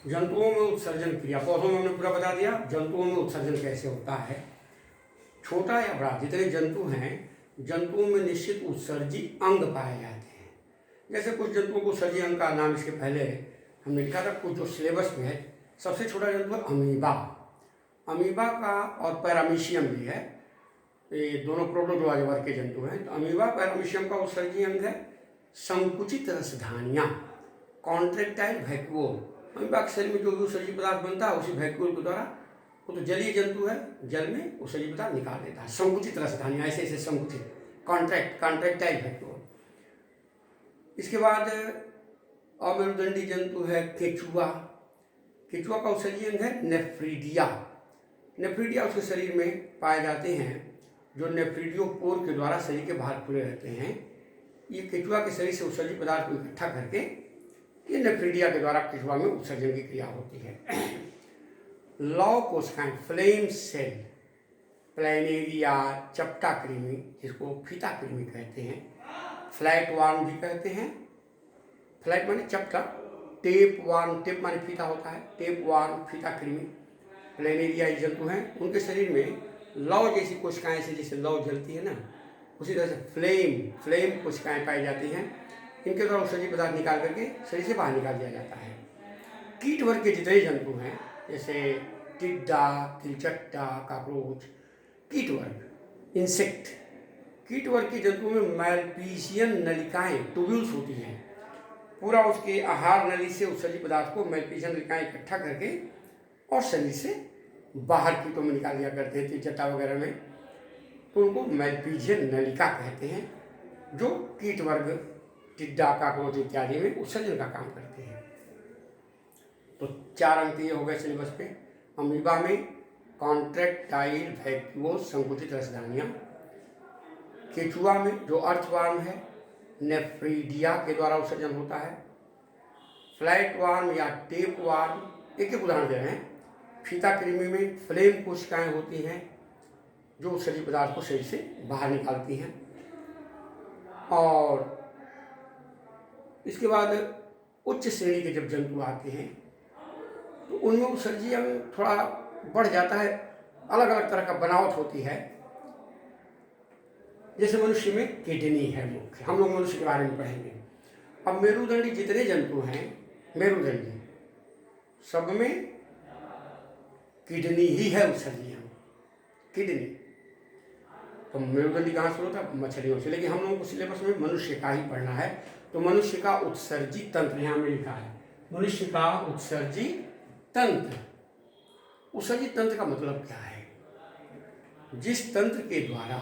जंतुओं में उत्सर्जन क्रिया, पौधों में हमने पूरा बता दिया। जंतुओं में उत्सर्जन कैसे होता है, छोटा या बड़ा जितने जंतु हैं, जंतुओं में निश्चित उत्सर्जी अंग पाए जाते हैं। जैसे कुछ जंतुओं को उत्सर्जी अंग का नाम इसके पहले हमने लिखा था, कुछ जो सिलेबस में है। सबसे छोटा जंतु है अमीबा। अमीबा का और पैरामीशियम भी है, ये दोनों प्रोटोजोआ वर्ग के जंतु हैं। तो अमीबा पैरामीशियम का उत्सर्जी अंग है संकुचित रसधानियाँ, कॉन्ट्रेक्टाइल वैक्यूल। अमीबा के शरीर में जो भी उत्सर्जी पदार्थ बनता है उसी वैक्यूल के द्वारा, वो तो जलीय जंतु है, जल में उत्सर्जी पदार्थ निकाल देता है। संकुचित रसधानियाँ, ऐसे ऐसे संकुचित, कॉन्ट्रेक्टाइल वैक्यूल। इसके बाद अमेरुदंडी जंतु है केचुआ। केचुआ का उत्सर्जी अंग है नेफ्रीडिया। नेफ्रीडिया उसके शरीर में पाए जाते हैं, जो नेफ्रीडियोपोर के द्वारा शरीर के बाहर खुले रहते हैं। ये केचुआ के शरीर से उत्सर्जित पदार्थ को इकट्ठा करके ये नेफ्रीडिया के द्वारा केचुआ में उत्सर्जन की क्रिया होती है। लौ कोशिकाएं, फ्लेम सेल, प्लैनेरिया, चपटा कृमि, जिसको फीता कृमि कहते हैं, फ्लैट वार्म भी कहते हैं। फ्लैट माने चपटा, टेप वार्म, टेप माने फीता होता है, टेप वार्म, फीता कृमि, प्लैनेरिया ये जंतु हैं। उनके शरीर में लौ जैसी कोशिकाएं से, जैसे लौ जलती है ना, उसी तरह से फ्लेम कोशिकाएं पाई जाती हैं। इनके द्वारा उत्सर्जित पदार्थ निकाल करके शरीर से बाहर निकाल दिया जाता है। कीट वर्ग के जितने जंतु हैं, जैसे टिड्डा, तिलचट्टा, काकरोच, कीट वर्ग, इंसेक्ट। कीट वर्ग के जंतुओं में मैलपीजियन नलिकाएं, ट्यूब्यूल्स होती हैं। पूरा उसके आहार नली से उत्सर्जित पदार्थ को मैलपीजियन नलिकाएं इकट्ठा करके और शरीर से बाहर कीटों में निकाल दिया करते हैं, तिलचट्टा वगैरह में। तो उनको मैलपीजियन नलिका कहते हैं, जो कीट वर्ग, टिड्डा, काकरोच इत्यादि में उत्सर्जन का काम करते हैं। तो 4 अंक ये हो गए सिलेबस पे। अमीबा में कॉन्ट्रेक्टाइल वैक्यूल, संकुचित रसधानियाँ। केचुआ में जो अर्थवार्म है, नेफ्रीडिया के द्वारा उत्सर्जन होता है। फ्लैट वार्म या टेप वार्म, एक एक उदाहरण दे रहे हैं। फीता कृमि में फ्लेम कोशिकाएं होती हैं, जो उत्सर्जित पदार्थ को शरीर से बाहर निकालती हैं। और इसके बाद उच्च श्रेणी के जब जंतु आते हैं तो उनमें उत्सर्जी अंग थोड़ा बढ़ जाता है, अलग अलग तरह का बनावट होती है। जैसे मनुष्य में किडनी है मुख्य, हम लोग मनुष्य के बारे में पढ़ेंगे। अब मेरुदंडी जितने जंतु हैं, मेरुदंडी सब में किडनी ही है उत्सर्जी अंग, किडनी। तो मेरुदंडी कहाँ से होता है? मछलियों से। लेकिन हम लोगों को सिलेबस में मनुष्य का ही पढ़ना है, तो मनुष्य का उत्सर्जी तंत्र यहाँ में लिखा है। मनुष्य का उत्सर्जी तंत्र। उत्सर्जी तंत्र का मतलब क्या है? जिस तंत्र के द्वारा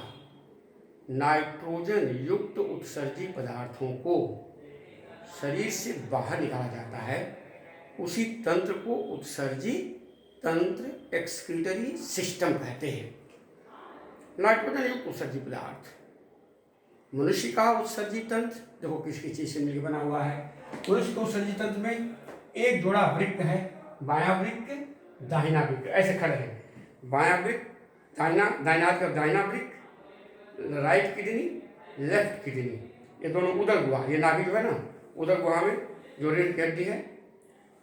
नाइट्रोजन युक्त उत्सर्जी पदार्थों को शरीर से बाहर निकाला जाता है, उसी तंत्र को उत्सर्जी तंत्र, एक्सक्रीटरी सिस्टम कहते हैं। नाइट्रोजन युक्त उत्सर्जी पदार्थ। मनुष्य का उत्सर्जी तंत्र देखो किस किस चीज से मिलकर बना हुआ है। मनुष्य का उत्सर्जी तंत्र में एक जोड़ा वृक्क है, बायां वृक्क, दाहिना वृक्क, ऐसे खड़े हैं। बायां वृक्क, दाहिना वृक्क, राइट किडनी, लेफ्ट किडनी, ये दोनों उदर गुहा, ये नाभि जो है ना, उदर गुहा में जो रीढ़ की हड्डी है,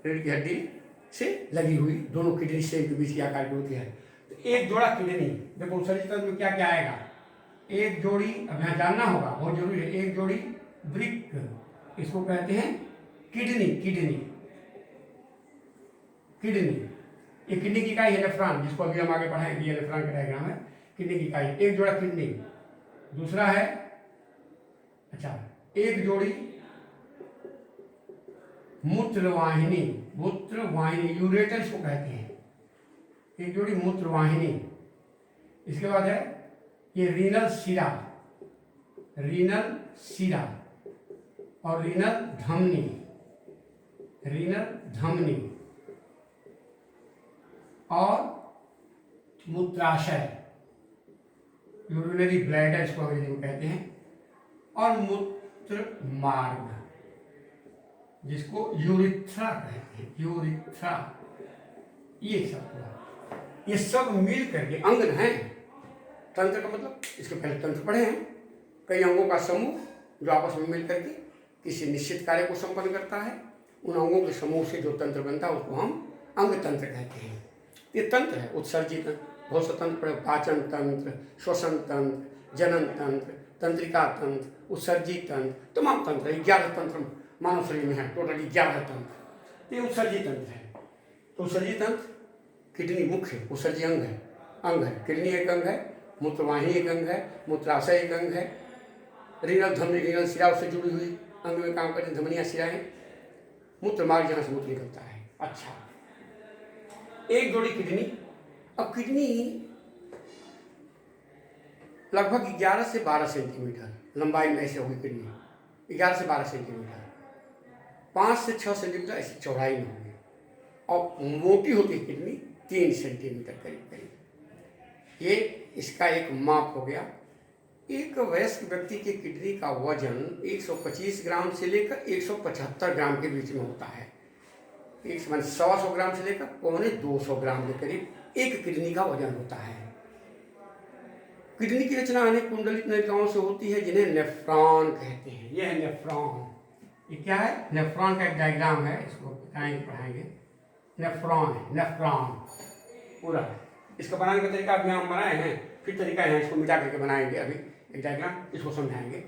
रीढ़ की हड्डी से लगी हुई दोनों किडनी सेम के बीच की आकार की होती है। तो एक जोड़ा किडनी, देखो उत्सर्जित तंत्र में क्या क्या आएगा। एक जोड़ी, अब यहाँ जानना होगा, बहुत जरूरी है। एक जोड़ी वृक्क, इसको कहते हैं किडनी। ये किडनी की इकाई है नेफ्रॉन, जिसको अभी हम आगे पढ़ाएंगे, ये नेफ्रॉन का डायग्राम है। किडनी की इकाई एक जोड़ा किडनी। दूसरा है, अच्छा, एक जोड़ी मूत्रवाहिनी, यूरेटर इसको कहते हैं, एक जोड़ी मूत्रवाहिनी। इसके बाद है ये रीनल शिरा और रीनल धमनी और मूत्राशय, यूरिनरी ब्लैडर इसको अंग्रेजी में कहते हैं, और मूत्र मार्ग, जिसको यूरिथ्रा कहते हैं, यूरिथ्रा। ये सब मिल करके अंग हैं। तंत्र का मतलब, इसके पहले तंत्र पढ़े हैं, कई अंगों का समूह जो आपस में मिल करके किसी निश्चित कार्य को संपन्न करता है। उन अंगों के समूह से जो तंत्र बनता है उसको हम अंग तंत्र कहते हैं। ये तंत्र है, उत्सर्जी तंत्र, बहुत से तंत्र, पाचन तंत्र, श्वसन तंत्र, जनन तंत्र, तंत्रिका तंत्र, उत्सर्जी तंत्र, तमाम तंत्र, 11 तंत्र मानव शरीर में है, टोटल 11 तंत्र। ये उत्सर्जी तंत्र है। तो उत्सर्जी तंत्र, किडनी मुख्य उत्सर्जी अंग है। किडनी एक अंग है, मूत्रवाहिनी एक अंग है, मूत्राशय एक अंग है, रीनल धमनी, रीनल शिरा उससे जुड़ी हुई अंग में काम करती धमनियाँ शिरा है, मूत्र मार्ग जहाँ से मूत्र निकलता है। अच्छा, एक जोड़ी किडनी। अब किडनी लगभग 11 से 12 सेंटीमीटर लंबाई में ऐसे होगी किडनी, 11 से 12 सेंटीमीटर, 5 से 6 सेंटीमीटर ऐसी चौड़ाई में होगी, और मोटी होती है किडनी 3 सेंटीमीटर करीब करीब। ये इसका एक माप हो गया। एक वयस्क व्यक्ति की किडनी का वजन 125 ग्राम से लेकर 175 ग्राम के बीच में होता है। 125 ग्राम से लेकर 250 ग्राम के करीब एक किडनी का वजन होता है। किडनी की रचना अनेक कुंडलित नलिकाओं से होती है जिन्हें नेफ्रॉन कहते हैं। यह है नेफ्रॉन। ये क्या है? नेफ्रॉन का एक डायग्राम है, इसको पढ़ाएंगे। नेफ्रॉन है, नेफ्रॉन पूरा है। इसका बनाने का तरीका अभी हम बनाए हैं, फिर तरीका है, इसको मिटा करके बनाएंगे अभी एक डायग्राम, इसको समझाएंगे।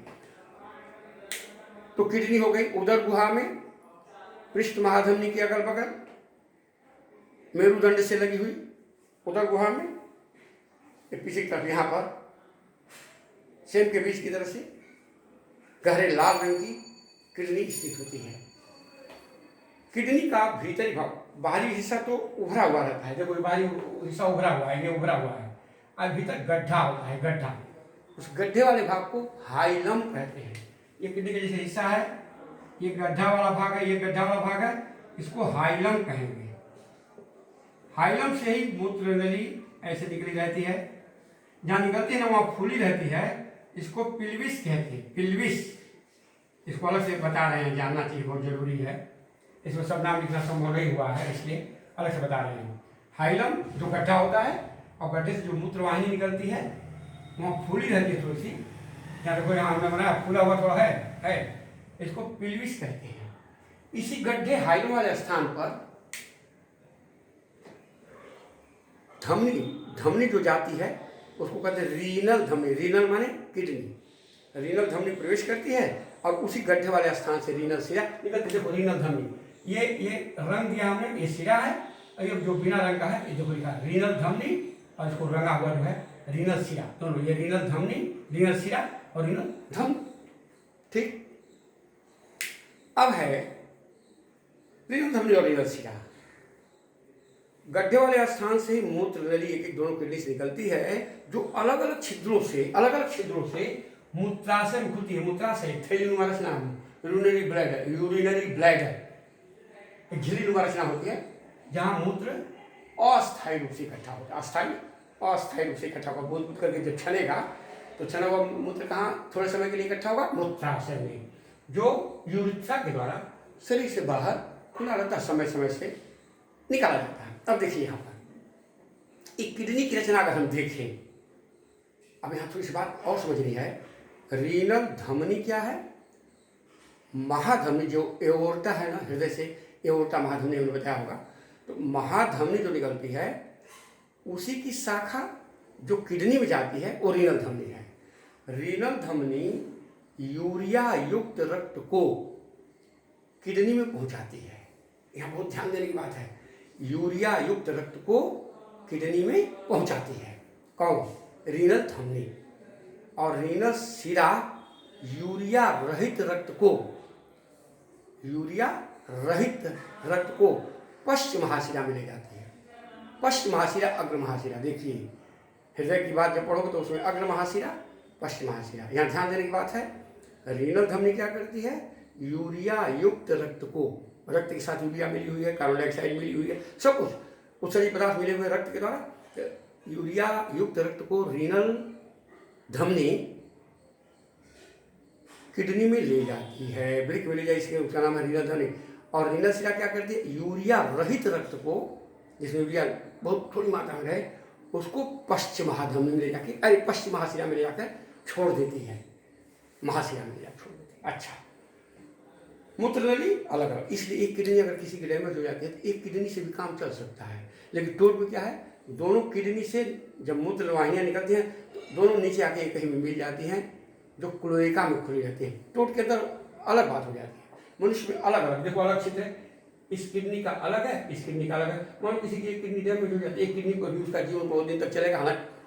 तो किडनी हो गई उदर गुहा में, पृष्ठ महाधमनी के अगल बगल, मेरुदंड से लगी हुई उदर गुहा में, पीछे की तरफ यहाँ पर सेम के बीच की तरफ से गहरे लाल रंग की किडनी स्थित होती है। किडनी का भीतरी भाग, बाहरी हिस्सा तो उभरा हुआ रहता है, देखो बाहरी हिस्सा उभरा हुआ है, ये उभरा हुआ है, और भीतर गड्ढा होता है, गड्ढा। उस गड्ढे वाले भाग को हाइलम कहते हैं। ये किडनी का जैसे हिस्सा है, ये गड्ढा वाला भाग है, ये गड्ढा वाला भाग है, इसको हाइलम कहेंगे। हाइलम से ही मूत्र नली ऐसे निकली रहती है, जहाँ निकलती है ना वहाँ फूली रहती है, इसको पिल्विस कहते हैं। पिल्विस, इसको अलग से बता रहे हैं, जानना चाहिए, बहुत जरूरी है। इसमें सब नाम लिखना संभव नहीं हुआ है, इसलिए अलग से बता रहे हैं। हाइलम जो गड्ढा होता है, और गड्ढे से जो मूत्रवाहिनी निकलती है वहाँ फूली रहती है थोड़ी सी, यहाँ देखो यहाँ हमने बनाया फूला हुआ थोड़ा है, इसको पिल्विस कहते हैं। इसी गड्ढे हाइलम वाले स्थान पर धमनी जो जाती है उसको कहते हैं रीनल धमनी। रीनल माने किडनी। रीनल धमनी प्रवेश करती है और उसी गड्ढे वाले स्थान से रीनल शिरा निकलती है। देखो रीनल धमनी, ये रंग दिया हमने, ये शिरा है, और ये जो बिना रंग का है ये देखो लिखा है रीनल धमनी, और इसको रंगा हुआ जो है रीनल शिरा, दोनों। ये रीनल धमनी, रीनल शिरा और रीनल धमनी, ठीक। अब है रीनल धमनी और रीनल शिरा। गड्ढे वाले स्थान से ही मूत्र नली एक दोनों किडनी से निकलती है, जो अलग अलग छिद्रों से मूत्राशय में खुलती है। मूत्राशय थैलीनुमा रचना, यूरिनरी ब्लैडर, एक झिल्लीनुमा रचना होती है, जहाँ मूत्र अस्थायी रूप से इकट्ठा होता है। अस्थायी रूप से इकट्ठा होगा, बूंद करके जब छनेगा तो छना हुआ मूत्र कहाँ थोड़े समय के लिए इकट्ठा होगा? मूत्राशय में, जो यूरिथ्रा के द्वारा शरीर से बाहर खुला रहता है, समय समय से निकाला जाता है। अब देखिए यहाँ पर एक किडनी की रचना अगर हम देखें, अब यहाँ थोड़ी सी बात और समझनी है। रीनल धमनी क्या है? महाधमनी, जो एओर्टा है ना, हृदय से एओर्टा महाधमनी हमने बताया होगा, तो महाधमनी जो निकलती है उसी की शाखा जो किडनी में जाती है वो रीनल धमनी है। रीनल धमनी यूरिया युक्त रक्त को किडनी में पहुंचाती है। यहाँ बहुत ध्यान देने की बात है, यूरिया युक्त रक्त को किडनी में पहुंचाती है। कौन? रीनल धमनी। और रीनल शिरा यूरिया रहित रक्त को पश्च महाशिरा में ले जाती है। पश्च महाशिरा, अग्र महाशिरा। देखिए हृदय की बात जब पढ़ोगे तो उसमें अग्र महाशिरा, पश्च महाशिरा। यहाँ ध्यान देने की बात है, रीनल धमनी क्या करती है? यूरिया युक्त रक्त को, रक्त के साथ यूरिया मिली हुई है, कार्बन डाइऑक्साइड मिली हुई है, सब कुछ उत्सर्जी पदार्थ मिले हुए रक्त के द्वारा, यूरिया युक्त रक्त को रीनल धमनी किडनी में ले जाती है, वृक्क में ले जाए, इसके उसका नाम है रीनल धमनी। और रीनल शिरा क्या करती है? यूरिया रहित रक्त को, जिसमें यूरिया बहुत थोड़ी मात्रा में रहे, उसको पश्चिम महाधमनी में ले जाके, अरे पश्चिम महाशिरा में ले जाकर छोड़ देती है, महाशिरा में ले जाकर छोड़ देती है। अच्छा, मूत्र नली अलग अलग, इसलिए एक किडनी अगर किसी की डैमेज हो जाती है तो एक किडनी से भी काम चल सकता है। लेकिन टोट में क्या है, दोनों किडनी से जब मूत्र वाहिनियाँ निकलती हैं तो दोनों नीचे आके कहीं में मिल जाती हैं, जो क्लोएका में खुली रहती है। टोट के अंदर अलग बात हो जाती है। मनुष्य में अलग अलग, देखो अलग चित्र है, इस किडनी का अलग है, इस किडनी का अलग है। मान किसी की एक किडनी डैमेज हो जाती है, एक किडनी को भी उसका जीवन बहुत दिन तक चलेगा, हालांकि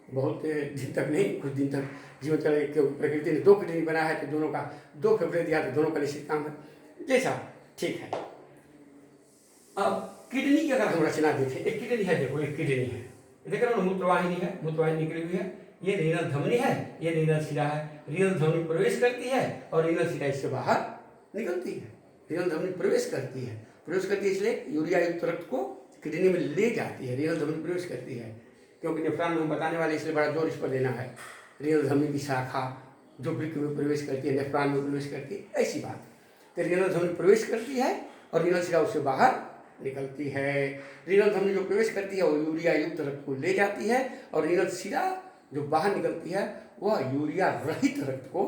बहुत दिन तक नहीं, कुछ दिन तक जीवन चलेगा, क्योंकि प्रकृति ने 2 किडनी बनाया है तो दोनों का 2 फेफड़े दिया तो दोनों का निश्चित काम है, जैसा ठीक है। अब किडनी की अगर हम रचना देखें, एक किडनी है, देखो एक किडनी है, देख रहे हो मूत्रवाहिनी है, मूत्रवाहिनी निकली हुई है, ये रीनल धमनी है, ये रीनल शिरा है। रीनल धमनी प्रवेश करती है और रीनल शिरा इससे बाहर निकलती है। रीनल धमनी प्रवेश करती है इसलिए यूरिया युक्त रक्त को किडनी में ले जाती है, रीनल धमनी प्रवेश करती है। क्योंकि नेफ्रॉन में हम बताने वाले, इसलिए बड़ा जोर इस पर देना है। रीनल धमनी की शाखा जो वृक्क में प्रवेश करती है, नेफ्रॉन में प्रवेश करती है, ऐसी बात। तो रीनल धमनी प्रवेश करती है और रीनल शिरा उससे बाहर निकलती है। रीनल धमनी जो प्रवेश करती है वो यूरिया युक्त रक्त को ले जाती है और रीनल शिरा जो बाहर निकलती है वह यूरिया रहित रक्त को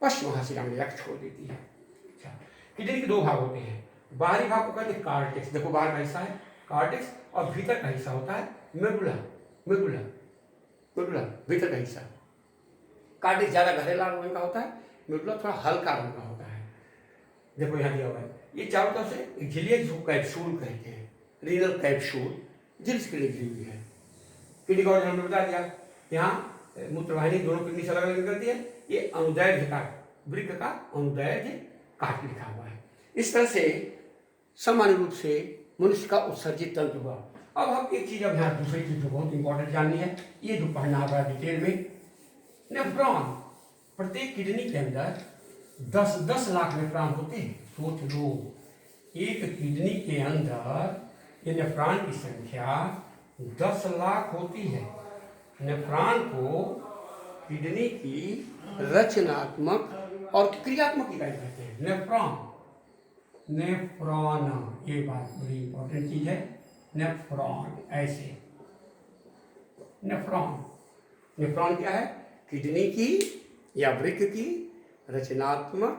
पश्च महाशिरा में जाकर छोड़ देती है। अच्छा, किडनी के 2 भाग होते हैं, बाहरी भाग को कहते हैं कार्टेक्स, देखो बाहर का हिस्सा है कार्टेक्स, और भीतर का हिस्सा होता है मेडुला। मेडुला मेडुला भीतर का हिस्सा। कार्टेक्स ज़्यादा गहरे लाल रंग का होता है, मेडुला थोड़ा हल्का रंग का होता है। देखो यहाँ दिया हुआ है, ये चारों तरफ से एक झिल्ली है जिसको कैप्सूल कहते हैं, रीनल कैप्सूल, झिल्ली के लिए घिरी हुई है। किडनी का हमने बता दिया, यहाँ मूत्रवाहिनी दोनों किडनी से अलग अलग निकलती है। ये अनुदैर्घ्य का, वृक्क का अनुदैर्घ्य काट लिखा हुआ है। इस तरह से सामान्य रूप से मनुष्य का उत्सर्जित तंत्र हुआ। अब हम एक चीज, अब यहाँ दूसरी चीज जो बहुत इंपॉर्टेंट जाननी है, ये जो पढ़ना होगा डिटेल में, नेफ्रॉन। प्रत्येक किडनी के अंदर 10-10 लाख नेफ्रॉन होते हैं। सोच लो, एक किडनी के अंदर ये नेफ्रॉन की संख्या 10 लाख होती है। नेफ्रॉन को किडनी की रचनात्मक और क्रियात्मक इकाई कहते हैं। नेफ्रॉन, ये बात बड़ी इंपॉर्टेंट चीज है। नेफ्रॉन, ऐसे नेफ्रॉन क्या है? किडनी की या वृक्क की रचनात्मक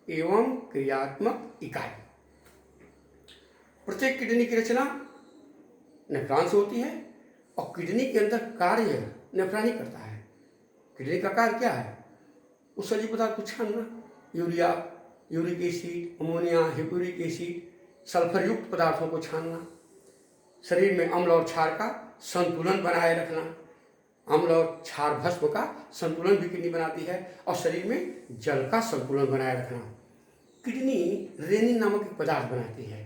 एवं क्रियात्मक इकाई। प्रत्येक किडनी की रचना नेफ्रॉन से होती है और किडनी के अंदर कार्य नेफ्रॉन ही करता है। किडनी का कार्य क्या है? उत्सर्जित पदार्थ को छानना, urea, uric acid, ammonia, hippuric acid, sulphur युक्त पदार्थों को छानना, शरीर में अम्ल और क्षार का संतुलन बनाए रखना। अम्ल और क्षार भस्म का संतुलन भी किडनी बनाती है और शरीर में जल का संतुलन बनाए रखना। किडनी रेनिन नामक एक पदार्थ बनाती है।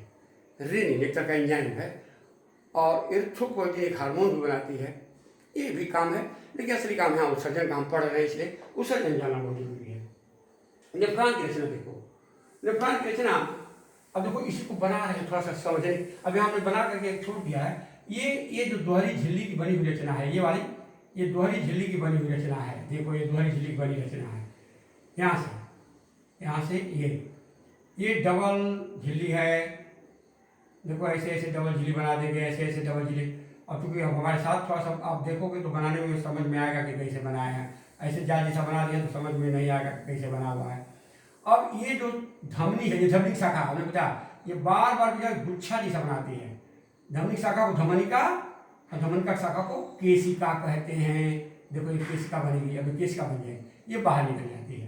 रेनिन एक तरह का एंजाइम है और एरिथ्रोपोइटिन एक हार्मोन भी बनाती है। ये भी काम है, लेकिन असली काम यहाँ उत्सर्जन का हम पढ़ रहे हैं, इसलिए उत्सर्जन जानना बहुत जरूरी है। नेफ्रॉन की रचना देखो, नेफ्रॉन की रचना, अब देखो इसी को बना रहे हैं, थोड़ा सा समझने। अब यहाँ हमने बना करके छोड़ दिया है। ये जो दोहरी झिल्ली की बनी हुई रचना है, ये वाली, ये दोहरी झिल्ली की बनी हुई रचना है। देखो ये दोहरी झिल्ली की बनी रचना है। यहाँ से ये डबल झिल्ली है। देखो ऐसे ऐसे डबल झिल्ली बना देंगे, ऐसे ऐसे डबल झिल्ली। अब चूंकि हमारे साथ थोड़ा सा आप देखोगे तो बनाने में समझ में आएगा कि कैसे बनाया है। ऐसे जाल जैसा बना दिया तो समझ में नहीं आएगा कैसे बना हुआ है। अब ये जो धमनी है, ये धमनी शाखा, हमने बताया ये बार बार जो गुच्छा जैसा बनाती है। धमनी शाखा को धमनिका और धमनिका शाखा को केशिका कहते हैं। देखो ये केशिका बनेगी, अभी केशिका बन जाएगी, ये बाहर निकल जाती है।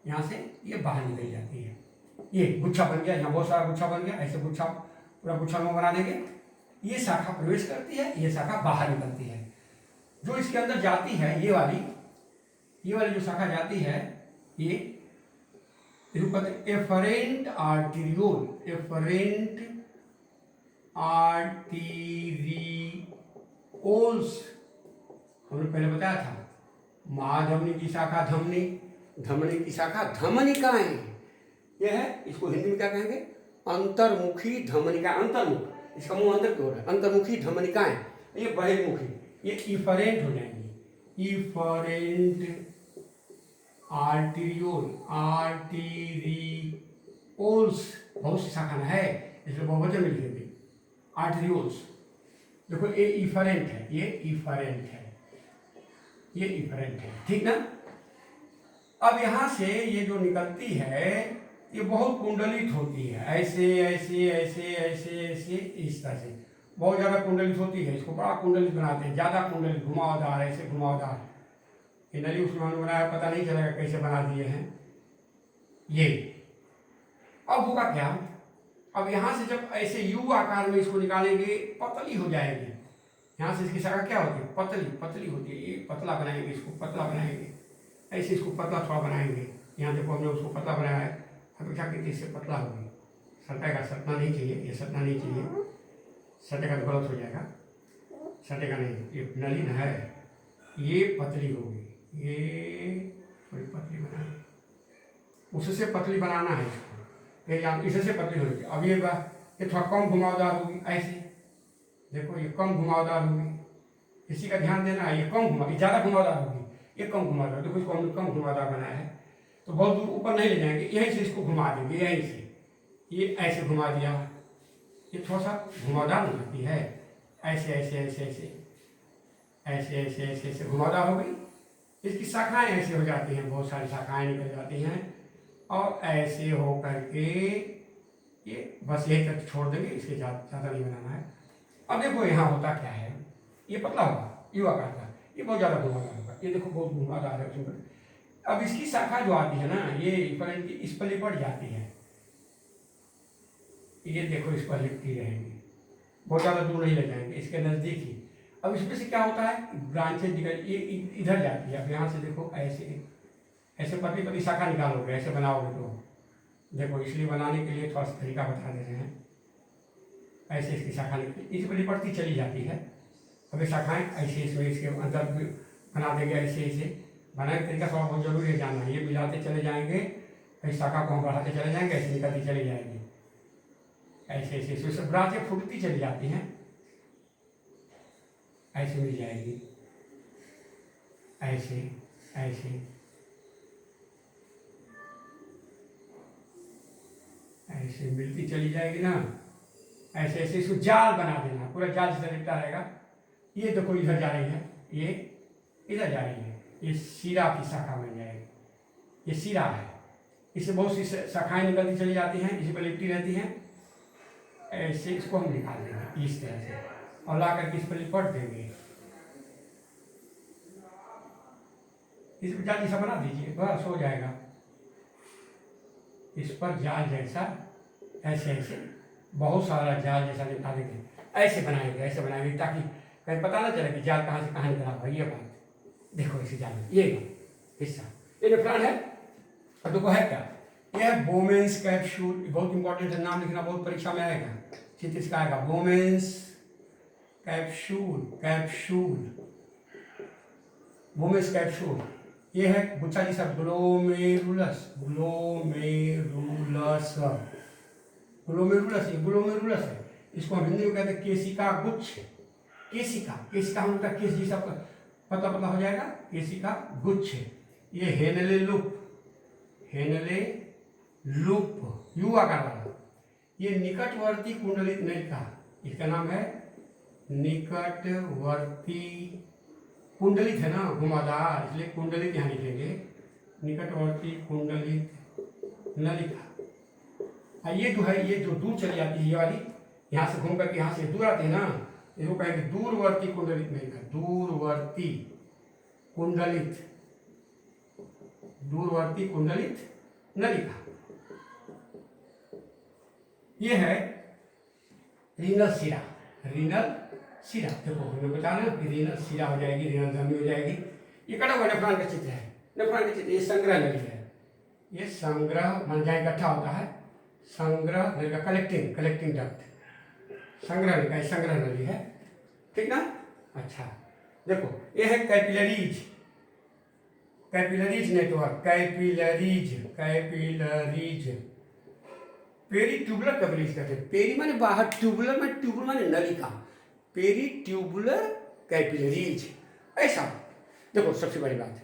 यहाँ से ये बाहर निकल जाती है। ये गुच्छा बन गया, यहाँ बहुत सारा गुच्छा बन गया, ऐसे गुच्छा पूरा गुच्छा में बना देंगे। ये शाखा प्रवेश करती है, ये शाखा बाहर निकलती है। जो इसके अंदर जाती है, ये वाली जो शाखा जाती है, ये एफरेंट आर्टीरियोल, एफरेंट आर्टीरियोल्स हमने पहले बताया था। महाधमनी की शाखा धमनी, धमनी की शाखा धमनिकाएं, यह है। इसको हिंदी में क्या कहेंगे? अंतर्मुखी धमनिका। अंतर्मुख, इसका मुंह अंदर की ओर है। अंतर्मुखी धमनिकाएं, ये बहिर्मुखी, ये इफरेंट हो जाएंगी। इफरेंट आर्टीरियोल, आर्टीरियोल्स बहुत सी शाखा है, इसलिए बहुवचन में लिखेंगे आर्टीरियोल्स। देखो ये इफरेंट है, ये इफरेंट है, ये इफरेंट है, ठीक ना। अब यहां से ये जो निकलती है ये बहुत कुंडलित होती है, ऐसे ऐसे ऐसे ऐसे ऐसे इस तरह से बहुत ज़्यादा कुंडलित होती है। इसको बड़ा कुंडलित बनाते हैं, ज़्यादा कुंडलित, घुमावदार, ऐसे घुमावदार। ये नली उसमें बनाया, पता नहीं चलेगा कैसे बना दिए हैं ये। अब होगा क्या, अब यहाँ से जब ऐसे यू आकार में इसको निकालेंगे, पतली हो जाएगी। यहाँ से इसकी शाखा क्या होती है, पतली पतली होती है। ये पतला बनाएंगे, इसको पतला बनाएंगे, ऐसे इसको पतला थोड़ा बनाएंगे। यहाँ देखो हमने उसको पतला बनाया है, अपेक्षा की इससे पतला होगी। सटेगा, सटना नहीं चाहिए, ये सटना नहीं चाहिए, सटेगा तो गलत हो जाएगा, सटेगा नहीं। ये नली न है, ये पतली होगी, ये थोड़ी पतली बनाएंगे, उससे पतली बनाना है इसको। ये इससे पतली होगी। अब ये थोड़ा कम घुमावदार होगी, ऐसे देखो ये कम घुमावदार होगी, इसी का ध्यान देना है। ये कम घुमा, ये ज़्यादा घुमावदार होगी, ये कम घुमावदार। देखो इसको हमने कम घुमावदार बनाया है, तो बहुत दूर ऊपर नहीं ले जाएंगे, यहीं से इसको घुमा देंगे, यहीं से ये ऐसे घुमा दिया। ये थोड़ा सा घुमावदार होती है, ऐसे ऐसे ऐसे ऐसे ऐसे ऐसे ऐसे ऐसे घुमावदार हो गई। इसकी शाखाएं ऐसे हो जाती हैं, बहुत सारी शाखाएं निकल जाती हैं, और ऐसे हो करके ये बस यही तक छोड़ देंगे, इसके ज़्यादा नहीं बनाना है। अब देखो यहाँ होता क्या है, ये पतला होगा, युवा आकार का, ये बहुत ज़्यादा घुमावदार होगा। ये देखो बहुत घुमावदार है उसमें। अब इसकी शाखा जो आती है ना, ये इस पर लिपट जाती है, ये देखो इस पर लिपटी रहेंगी, बहुत ज़्यादा दूर नहीं ले जाएंगे, इसके नज़दीक ही। अब इसमें से क्या होता है, ब्रांचेज निकल, ये इधर जाती है। अब यहाँ से देखो ऐसे ऐसे पतली पतली शाखा निकालोगे, ऐसे बनाओगे तो देखो, इसलिए बनाने के लिए थोड़ा सा तरीका बता दे रहे हैं। ऐसे इसकी शाखा निकली, इस पर लिपटती चली जाती है। अब ये शाखाएँ ऐसे इसमें इसके अंदर बना देंगे, ऐसे ऐसे बनाने का तरीका थोड़ा बहुत जरूरी है जानना। ये मिलाते चले जाएंगे, इस शाखा को हम बढ़ाते चले जाएंगे, ऐसे निकलती चली जाएगी, ऐसे ऐसे इसमें ब्रांचें फूटती चली जाती हैं, ऐसे मिल जाएगी, ऐसे ऐसे ऐसे मिलती चली जाएगी ना, ऐसे ऐसे इसको जाल बना देना, पूरा जाल जितना लिपटा रहेगा। ये देखो इधर जा रही है, ये इधर जा रही है, ये सीरा की शाखा बन जाएगी, ये सीरा है। इससे बहुत सी शाखाएं निकलती चली जाती हैं, इसी पर लिपटी रहती हैं। ऐसे इसको हम निकाल देंगे इस तरह से, और ला करके इस पर लिपट देंगे। इस पर जाल जैसा बना दीजिए, बस हो जाएगा। इस पर जाल जैसा ऐसे ऐसे बहुत सारा जाल जैसा निकाल देंगे, ऐसे बनाएंगे ताकि कहीं पता ना चले कि जाल कहाँ से कहाँ निकला हुआ। ये बात देखो, इसी जाल में ये हिस्सा, ये नेफ्रॉन है। और देखो है क्या, ये है बोमेन्स कैप्सूल। बहुत इंपॉर्टेंट है, नाम लिखना बहुत परीक्षा में आएगा, चित्र इसका आएगा, बोमेन्स कैप्सूल, बोमेन्स कैप्सूल। ये है गुच्छा जैसा, ग्लोमेरुलस, ये ग्लोमेरुलस है। इसको हम हिंदी में कहते हैं केशिका गुच्छ। केशिका हम लोग केस जैसा पतला पतला हो जाएगा, केशिका गुच्छ। ये हेनले लूप यू आकार वाला, ये निकटवर्ती कुंडलित नलिका, इसका नाम है निकटवर्ती। कुंडलित है ना, घुमावदार, इसलिए कुंडलित यहाँ लिखेंगे, निकटवर्ती कुंडलित नलिका। ये जो है, ये जो दूर चली जाती है, ये वाली यहाँ से घूम करके यहाँ से दूर आती है ना, इसको कहेंगे दूरवर्ती कुंडलित नलिका, दूरवर्ती कुंडलित नलिका। ये है रीनल शिरा, देखो हमें बताना कि रीनल शिरा हो जाएगी, रीनल धमनी हो जाएगी। ये कटा हुआ नेफ्रॉन का चित्र है, ये संग्रह नली है, ये संग्रह मान जाए इकट्ठा होता है, संग्रह नली का कलेक्टिंग डक्ट, संग्रह नली है, ठीक ना। अच्छा देखो, ये है कैपिलरीज नेटवर्क, पेरीट्यूबुलर कैपिलरीज कहते हैं। पेरी माने बाहर, ट्यूबुलर माने नलिका, पेरीट्यूबुलर कैपिलरीज। ऐसा देखो, सबसे बड़ी बात,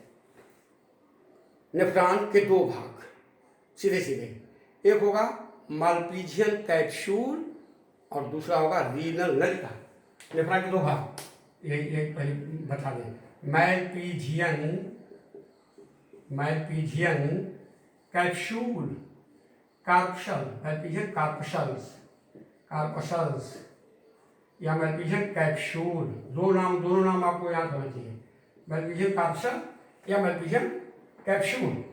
नेफ्रॉन के दो भाग सीधे, एक होगा मालपीजियन कैप्सूल और दूसरा होगा रीनल नलिका। नेफ्रॉन के दो भाग, ये पहले बता दें, मैलपीजियन कैप्सूल कार्पशल, मैलपीजियन कार्पशल्स, कार्पशल्स या मैलपीजियन कैप्सूल, दोनों नाम आपको याद होना चाहिए, मैलपीजियन कार्पशल या मैलपीजियन कैप्सूल।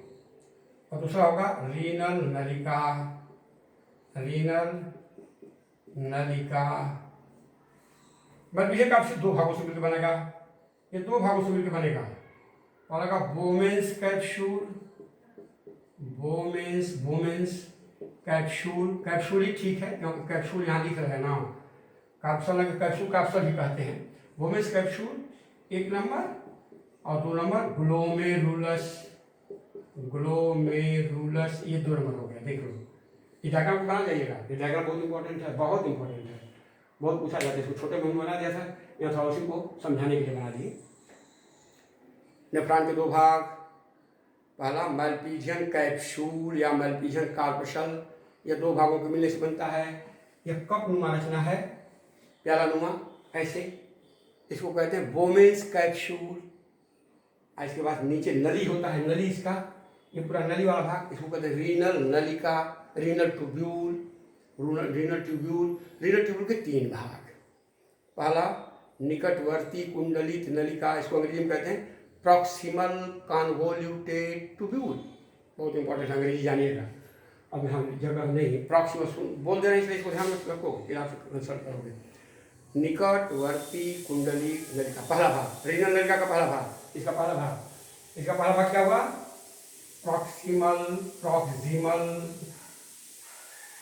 और दूसरा होगा रीनल नलिका, रीनल नलिका। मैलपीजियन कार्पशल दो भागों से मिलकर बनेगा, ये दो भागों से मिलकर बनेगा। और लगा Bowman's capsule, Bowman's capsule, capsule ही ठीक है क्योंकि कैप्सूल यहाँ लिख रहे हैं ना, कैप्सूल कैप्सूल कैप्सूल ही कहते हैं। बोमेंस कैप्सूल एक नंबर, और दो नंबर ग्लोमेरुलस, ग्लोमेरुलस ये दो नंबर हो गया। देख लो, ये डायग्राम को बना जाइएगा, ये डायग्राम बहुत इंपॉर्टेंट है, बहुत इंपॉर्टेंट है, बहुत पूछा जाता है। इसको छोटे में बना दिया था, यहाँ था उसी को समझाने के लिए बना दिए। नेफ्रॉन के दो भाग, पहला मैलपीजियन कैप्सूल या मैलपीजियन कार्पशल, यह दो भागों के मिलने से बनता है। यह कप नुमा रचना है, प्याला नुमा ऐसे, इसको कहते हैं बोमेंस कैप्सूल। इसके बाद नीचे नली होता है, नली इसका, ये पूरा नली वाला भाग, इसको कहते हैं रीनल नलिका, renal tubule, renal tubule. Renal tubule के तीन भाग, पहला निकटवर्ती कुंडलित नलिका, इसको अंग्रेजी में कहते हैं प्रॉक्सिमल कन्वोल्यूटेड ट्यूब्यूल, बहुत इंपॉर्टेंट अंग्रेजी जानिएगा। अब हम जगह नहीं, प्रॉक्सिमल बोल दे रहे हैं इसलिए इसको ध्यान में रखो, फिर आप कंसल्ट करोगे। निकटवर्ती कुंडली नलिका पहला भाग, रीनल नलिका का पहला भाग, इसका पहला भाग क्या हुआ? प्रॉक्सिमल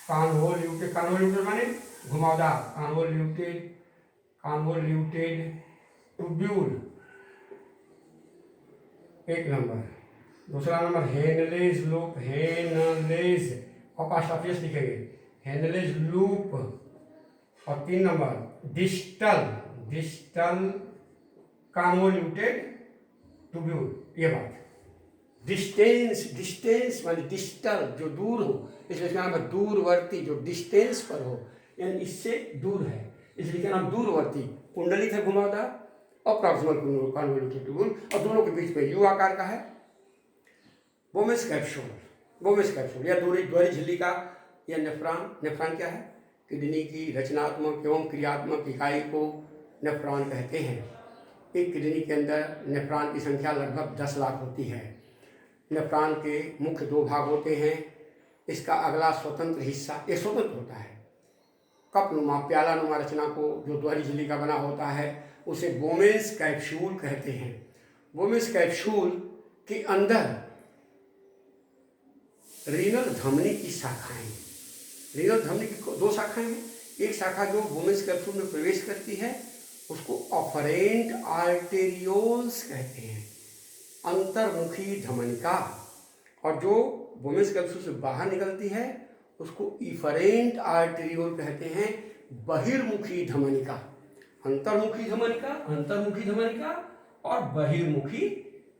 कन्वोल्यूटेड माने घुमावदार, कन्वोल्यूटेड ट्यूब्यूल एक नंबर। दूसरा number Henle's loop, Henle's apostrophe लिखेंगे, हेनलेज लूप। और तीन नंबर डिस्टल कन्वोल्यूटेड ट्यूब्यूल। ये बात डिस्टेंस माने डिस्टल जो दूर हो, इसलिए इसका नाम है दूरवर्ती, जो डिस्टेंस पर हो यानी इससे दूर है, इसलिए इसका नाम दूरवर्ती। कुंडली से घुमावदार और प्रॉक्सिमल कन्वोल्यूटेड ट्यूब्यूल, और दोनों के बीच में यू आकार का है बोमेंस कैप्सूल या द्वारी झिल्ली का यह नेफ्रॉन क्या है? किडनी की रचनात्मक एवं क्रियात्मक इकाई को नेफ्रॉन कहते हैं। एक किडनी के अंदर नेफ्रॉन की संख्या लगभग 10 लाख होती है। नेफ्रॉन के मुख्य दो भाग होते हैं। इसका अगला स्वतंत्र हिस्सा, ये स्वतंत्र होता है, कपनुमा प्याला नुमा रचना को जो द्वारी झिल्ली का बना होता है उसे बोमेंस कैप्सूल कहते हैं। बोमेंस कैप्सूल के अंदर रीनल धमनी की शाखाएं, रीनल धमनी की दो शाखाएं हैं। एक शाखा जो बोमेंस कैप्सूल में प्रवेश करती है उसको ऑफरेंट आर्टेरियोल्स कहते हैं, अंतर्मुखी धमनिका, और जो बोमेंस कैप्सूल से बाहर निकलती है उसको इफरेंट आर्टेरियोल कहते हैं, बहिर्मुखी धमनिका। अंतर्मुखी धमनिका और बहिर्मुखी,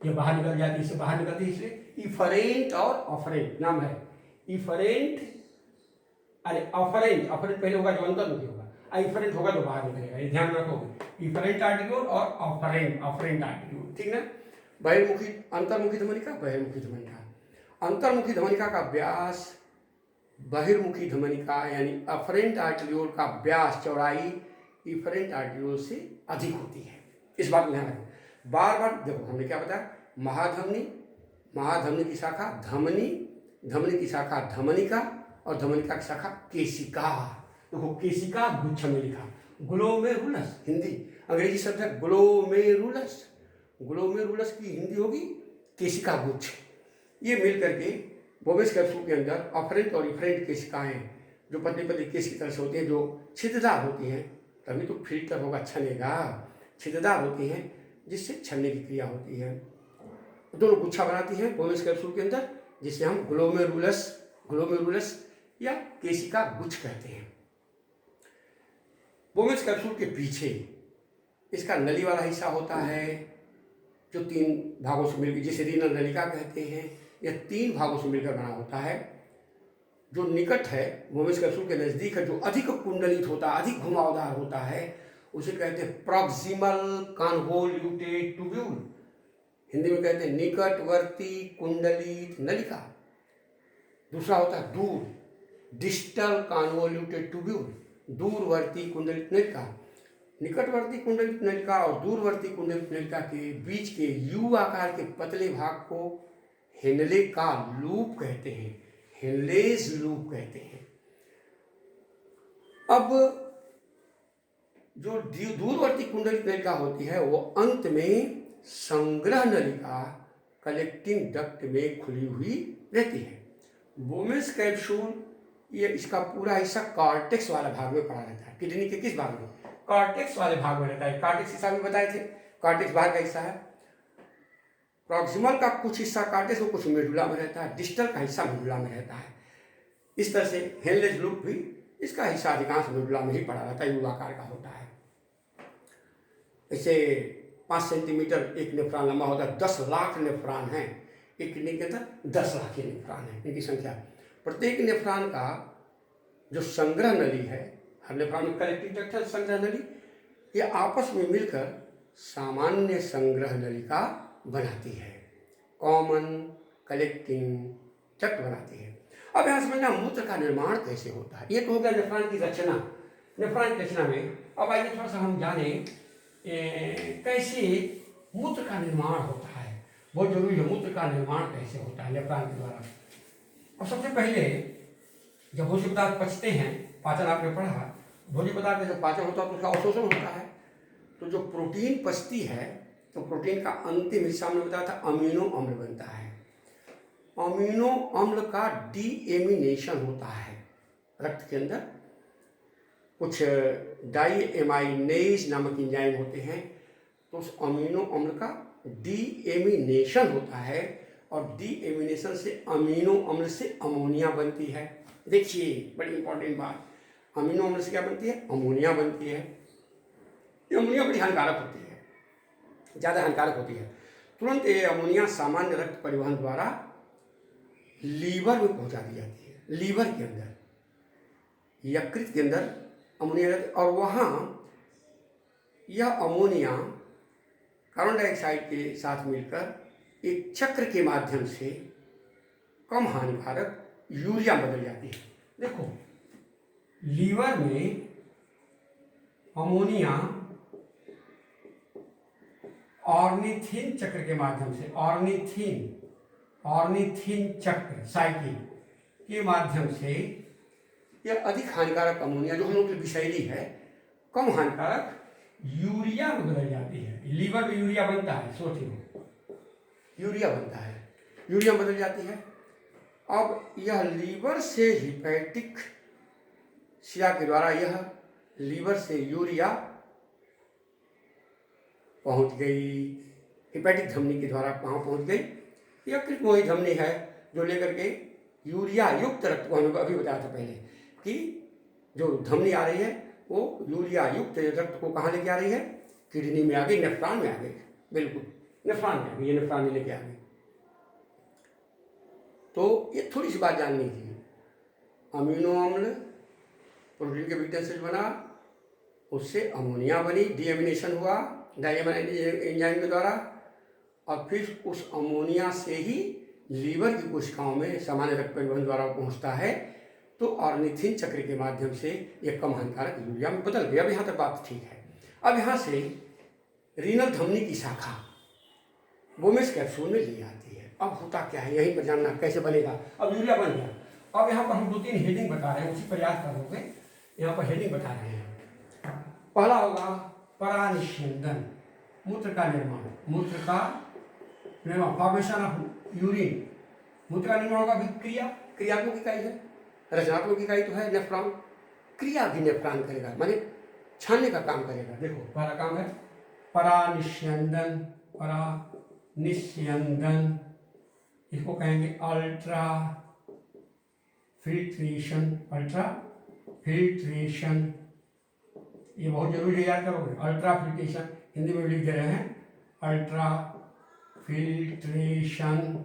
ये बाहर निकल जाती है, इससे बाहर निकलती है, इसलिए इफरेंट और ऑफरेंट नाम है। इफरेंट ऑफरेंट पहले होगा जो अंतर्मुखी होगा, इफरेंट होगा जो बाहर निकलेगा, ये ध्यान रखोगे। इफरेंट आर्टेरियोल और ऑफरेंट आर्टेरियोल, ठीक ना। बहिर्मुखी, अंतर्मुखी धमनिका, बहिर्मुखी धमनिका। अंतर्मुखी धमनिका का व्यास बहिर्मुखी धमनिका यानी अफरेंट आर्टेरियोल का व्यास, चौड़ाई इफरेंट आर्टेरियोल से अधिक होती है। इस बात को ध्यान रखें। बार बार देखो हमने क्या बताया, महाधमनी की शाखा धमनी की शाखा धमनिका, और धमनिका की शाखा केशिका। देखो केशिका गुच्छ में लिखा, ग्लोमेरुलस हिंदी, अंग्रेजी शब्द है ग्लोमेरुलस, ग्लोमेरुलस की हिंदी होगी केशिका गुच्छ। ये मिल करके बोमेंस कैप्सूल के अंदर अफरेंट और इफरेंट केशिकाएं जो पतली पतली केश की तरह से होती हैं, जो छिद्रदार होती हैं, तभी तो फिल्टर होगा, छनेगा, छिद्रदार होती हैं जिससे छलने की क्रिया होती है। दोनों गुच्छा बनाती हैं बोमेंस कैप्सूल के अंदर, जिसे हम ग्लोमेरुलस या केशिका गुच्छ कहते हैं। बोमेंस कैप्सूल के पीछे इसका नली वाला हिस्सा होता है जो 3 भागों से मिलकर, जिसे रीनल नलिका कहते हैं। यह 3 भागों से मिलकर बना होता है। जो निकट है बोमेंस कैप्सूल के नज़दीक है, जो अधिक कुंडलित होता है, अधिक घुमावदार होता है, उसे कहते हैं प्रॉक्सिमल कन्वोल्यूटेड ट्यूब्यूल, हिंदी में कहते हैं निकटवर्ती कुंडलित नलिका। दूसरा होता है दूर, डिस्टल कॉन्वोल्यूटेड ट्यूब्यूल, दूरवर्ती कुंडलित नलिका। निकटवर्ती कुंडलित नलिका और दूरवर्ती कुंडलित नलिका के बीच के यू आकार के पतले भाग को हेनले का लूप कहते हैं, हेनलेज लूप कहते हैं। अब जो दूरवर्ती कुंडलित नलिका होती है वो अंत में संग्रह नलिका कलेक्टिंग डक्ट में खुली हुई रहती है। बोमेस कैप्सूल, ये इसका पूरा हिस्सा कॉर्टेक्स वाला भाग में पड़ा रहता है। किडनी के किस भाग में? कॉर्टेक्स वाले भाग में रहता है। कॉर्टेक्स हिस्सा भी बताए थे, कॉर्टेक्स भाग का हिस्सा है। प्रॉक्सिमल का कुछ हिस्सा कॉर्टेक्स में, कुछ मेडुला में रहता है। डिस्टल का हिस्सा मेडुला में रहता है। इस तरह से हेनलेज लूप भी इसका हिस्सा अधिकांश मेडुला में ही पड़ा रहता है, यू आकार का होता है। इसे 5 सेंटीमीटर एक नेफ्रॉन लंबा होता है। 10 लाख नेफ्रॉन है एक किडनी के अंदर, 10 लाख ही नेफ्रॉन है, इनकी संख्या। प्रत्येक नेफ्रॉन का जो संग्रह नली है, हर नेफ्रॉन में कलेक्टिंग डक्ट है, संग्रह नली, ये आपस में मिलकर सामान्य संग्रह नलिका बनाती है, कॉमन कलेक्टिंग डक्ट बनाती है। अब यहाँ समझना मूत्र का निर्माण कैसे होता है। ये तो हो गया नेफ्रॉन की रचना। नेफ्रॉन की रचना में अब आइए थोड़ा सा हम जाने कैसे मूत्र का निर्माण होता है। बहुत जरूरी है, मूत्र का निर्माण कैसे होता है नेफ्रॉन के द्वारा। और सबसे पहले जब भोज्य पदार्थ पचते हैं, पाचन आपने पढ़ा, भोज्य पदार्थ का जब पाचन होता है तो उसका अवशोषण होता है। तो जो प्रोटीन पचती है तो प्रोटीन का अंतिम हिस्सा हमने बताया था अमीनो अम्ल बनता है। अमीनो अम्ल का डीएमिनेशन होता है रक्त के अंदर। कुछ डाईएमाइनेज नामक एंजाइम होते हैं, तो उस अमीनो अम्ल का डीएमिनेशन होता है और डीएमिनेशन से अमीनो अम्ल से अमोनिया बनती है। देखिए बड़ी इंपॉर्टेंट बात, अमीनो अम्ल से क्या बनती है? अमोनिया बनती है। ये अमोनिया बड़ी हानिकारक होती है, ज़्यादा हानिकारक होती है। तुरंत ये अमोनिया सामान्य रक्त परिवहन द्वारा लीवर में पहुंचा दी जाती है। लीवर के अंदर, यकृत के अंदर अमोनिया रहती है और वहाँ यह अमोनिया कार्बन डाइऑक्साइड के साथ मिलकर एक चक्र के माध्यम से कम हानिकारक यूरिया बदल जाती है। देखो, लीवर में अमोनिया ऑर्निथिन चक्र के माध्यम से, ऑर्निथिन चक्र साइकिल के माध्यम से यह अधिक हानिकारक अमोनिया, जो हम लोग के लिए विषैली है, कम हानिकारक यूरिया में बदल जाती है। लीवर में यूरिया बनता है, सोचिए, यूरिया बनता है, यूरिया बदल जाती है। अब यह लीवर से हिपैटिक शिरा के द्वारा यह लीवर से यूरिया पहुंच गई, हिपैटिक धमनी के द्वारा कहाँ पहुंच गई? यकृत वही धमनी है जो लेकर के यूरिया युक्त रक्त को, हमें अभी बताया था पहले कि जो धमनी आ रही है वो यूरिया युक्त रक्त को कहाँ लेके आ रही है? किडनी में आ गई, नेफ्रॉन में आ गई। बिल्कुल नेफ्रॉन में आ गई, ये नेफ्रॉन में लेके आ गई। तो ये थोड़ी सी बात जाननी थी। अमीनो अम्ल प्रोटीन के विघटन से बना, उससे अमोनिया बनी, डीएमिनेशन हुआ डाईएमाइनेज एंजाइम के द्वारा, और फिर उस अमोनिया से ही लीवर की कोशिकाओं में सामान्य रक्त परिवहन द्वारा पहुंचता है, तो ऑर्निथिन चक्र के माध्यम से यह कम हानिकारक यूरिया में बदल गया। अब यहाँ तक बात ठीक है। अब यहाँ से रीनल धमनी की शाखा बोमेस कैप्सूल में ली आती है। अब होता क्या है, यहीं पर जानना कैसे बनेगा। अब यूरिया बन गया। अब यहाँ पर हम 2-3 हेडिंग बता रहे हैं, उसी पर याद करोगे। यहाँ पर हेडिंग बता रहे हैं। पहला होगा परानिस्यंदन, मूत्र का निर्माण, मूत्र का निर्माण, फॉर्मेशन ऑफ यूरिन। मूत्र का निर्माण होगा। क्रिया, क्रियात्मक इकाई है, रचनात्मक इकाई तो है नेफ्रॉन, क्रिया भी नेफ्रॉन करेगा, माने छानने का काम करेगा। देखो पहला काम है परानिस्यंदन, परानिस्यंदन, इसको कहेंगे अल्ट्रा फिल्ट्रेशन, अल्ट्रा फिल्ट्रेशन, ये बहुत जरूरी है, याद करोगे। अल्ट्रा फिल्ट्रेशन हिंदी में लिख दे रहे हैं, अल्ट्रा फिल्ट्रेशन।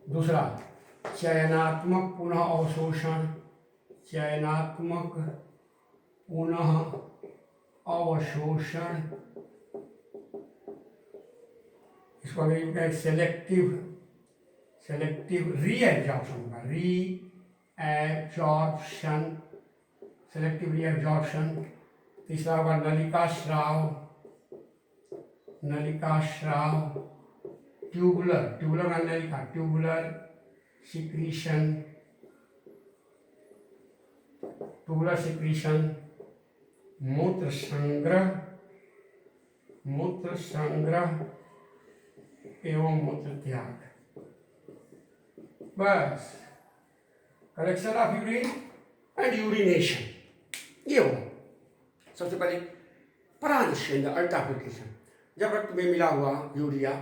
दूसरा चयनात्मक पुनः अवशोषण, चयनात्मक पुनः अवशोषण, इसको अंग्रेजी में सेलेक्टिव सेलेक्टिव रीएब्जॉर्प्शन होगा, रीएब्जॉर्प्शन, सेलेक्टिव रीएब्जॉर्प्शन। तीसरा होगा नलिका स्राव, नलिका स्राव। ट्यूबुलर, ट्यूबुलर का नलिका, ट्यूबुलर सिक्रीशन, ट्यूबुलर सिक्रीशन। मूत्र संग्रह, मूत्र संग्रह एवं मूत्र त्याग। बस, collection of urine and urination, ये होगा। सबसे पहले परानिषेध, अल्ट्राफिकेशन। जब रक्त में मिला हुआ यूरिया,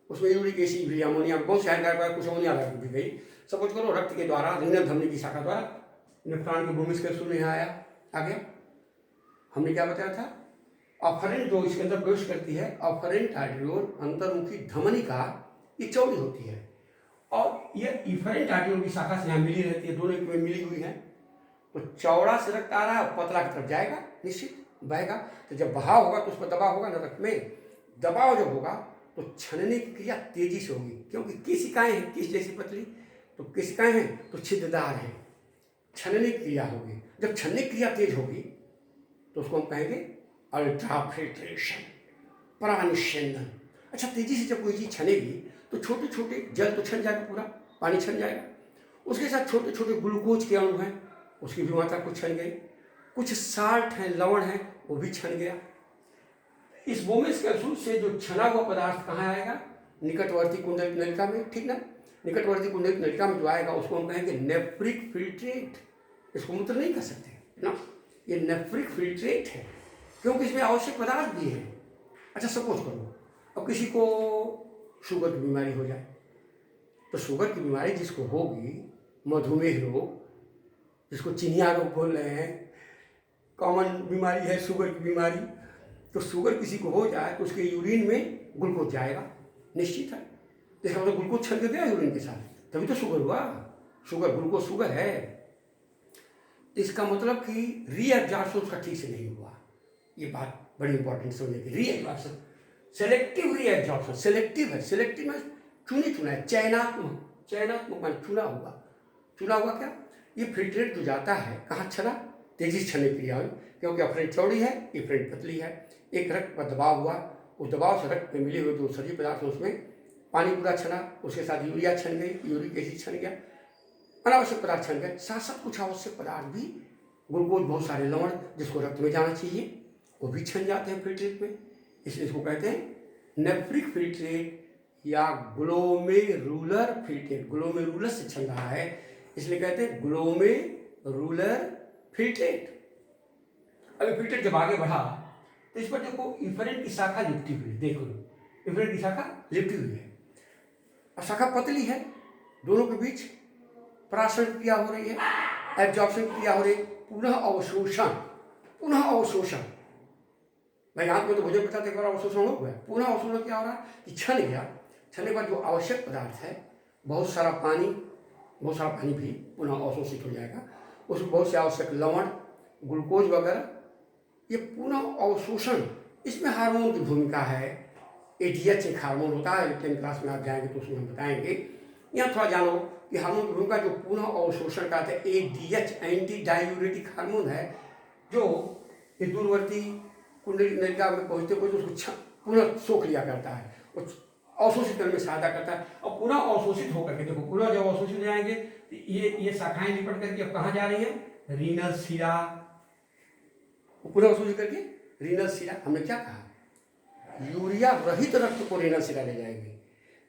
उसमें यूरिक एसिड भी, अमोनिया, बहुत सारे कार्य, कुछ अमोनिया लग दी गई। सपोज करो रक्त के द्वारा रीनल धमनी की शाखा द्वारा नेफ्रॉन की भूमि से सुनने आया, आ गया। हमने क्या बताया था, अफरेंट जो इसके अंदर प्रवेश करती है, अफरेंट आर्टेरियोल अंतर्मुखी धमनी का ये चौड़ी होती है, और ये इफरेंट आर्टेरियोल की शाखा से यहाँ मिली रहती है, दोनों में मिली हुई है। तो चौड़ा से रक्त आ रहा है, पतला की तरफ जाएगा, निश्चित बहेगा। तो जब बहाव होगा तो उस पर दबाव होगा ना, रक्त में दबाव जब होगा तो छनने की क्रिया तेजी से होगी, क्योंकि केशिकाएं हैं, किस जैसी पतली, तो केशिकाएं हैं तो छिद्रदार हैं, छनने की क्रिया होगी। जब छनने की क्रिया तेज होगी तो उसको हम कहेंगे अल्ट्राफिल्ट्रेशन, परानिषेधन। अच्छा, तेजी से जब कोई चीज़ छनेगी तो छोटे छोटे जल तो छन जाएगा, पूरा पानी छन जाएगा, उसके साथ छोटे छोटे ग्लूकोज के अणु हैं, उसकी भी मात्रा कुछ छन गई, कुछ साल्ट हैं, लवण है, वो भी छन गया। इस बोमेस कैप्सूल से जो छना हुआ पदार्थ कहाँ आएगा, निकटवर्ती कुंडलिक नलिका में, ठीक ना। निकटवर्ती कुंडलिक नलिका में जो आएगा उसको हम कहेंगे नेफ्रिक फिल्ट्रेट। इसको मूत्र नहीं कर सकते ना, ये नेफ्रिक फिल्ट्रेट है, क्योंकि इसमें आवश्यक पदार्थ भी है। अच्छा, सपोज करो अब किसी को शुगर की बीमारी हो जाए, तो शुगर की बीमारी जिसको होगी, मधुमेह रोग, जिसको चिनिया रोग बोल रहे हैं, कॉमन बीमारी है शुगर की बीमारी। तो शुगर किसी को हो जाए तो उसके यूरिन में ग्लूकोज जाएगा, निश्चित है। इसका मतलब ग्लूकोज छल के गया यूरिन के साथ, तभी तो शुगर हुआ। शुगर, ग्लूकोज शुगर है। इसका मतलब कि रीएब्जॉर्प्शन उसका ठीक से नहीं हुआ। ये बात बड़ी इंपॉर्टेंट समझने की। रीएब्जॉर्प्शन, सेलेक्टिव रीएब्जॉर्प्शन, सेलेक्टिव है, सेलेक्टिव में चुनी चुना है, चयनात्मक, चयनात्मक मान चुना हुआ। चुना हुआ क्या, ये फिल्ट्रेट जो जाता है कहाँ छना, तेजी से छलने की क्रिया हुई, क्योंकि अफरेंट चौड़ी है, इफरेंट पतली है। एक रक्त पर दबाव हुआ, उस दबाव से रक्त में मिले हुए जो सजीव पदार्थ उसमें पानी पूरा छना, उसके साथ यूरिया छन गई, यूरिक एसिड छन गया, अनावश्यक पदार्थ छन गए, साथ साथ कुछ आवश्यक पदार्थ भी, ग्लूकोज, बहुत सारे लवण जिसको रक्त में जाना चाहिए, वो भी छन जाते हैं फिल्ट्रेट में। इसलिए इसको कहते हैं नेफ्रिक फिल्ट्रेट या ग्लोमेरुलर फिल्ट्रेट। ग्लोमेरुलर से छन रहा है, इसलिए कहते हैं ग्लोमेरुलर फिल्ट्रेट। अभी फिल्ट्रेट जब आगे बढ़ा तो इस पर देखो इफरेंट की शाखा लिपटी हुई है, देखो इफरेंट की शाखा लिपटी हुई है, और शाखा पतली है, दोनों के बीच पराशरण क्रिया हो रही है, एब्जॉर्प्शन क्रिया हो रही है, पुनः अवशोषण, पुनः अवशोषण। भाई हाथ में तो भोजन पदार्थ एक बार अवशोषण हो गया, पुनः अवशोषण क्या हो रहा है कि छन गया, छनने के बाद जो आवश्यक पदार्थ है, बहुत सारा पानी भी पुनः अवशोषित हो जाएगा, उसमें बहुत से आवश्यक लवण, ग्लूकोज वगैरह, ये पुनः अवशोषण। इसमें हार्मोन की भूमिका है। ADH एक हार्मोन होता है, 10th क्लास में आप जाएंगे तो उसमें हम बताएंगे। यहाँ थोड़ा जानो कि हार्मोन की भूमिका जो पुनः अवशोषण का है, ADH एंटी डायूरेटिक हार्मोन है, जो ये दूरवर्ती कुंडलिक नलिका में पहुँचते उसको पुनः सोख लिया करता है, अवशोषित करने में सहायता करता है। और पुनः अवशोषित होकर के देखो, पुनः जब अवशोषित हो जाएंगे तो ये शाखाएं लिपट करके अब कहाँ जा रही है, रीनल शिरा, पुनः अवशोषित करके रीनल शिरा। हमने क्या कहा, यूरिया रहित रक्त को रीनल शिरा ले जाएगी,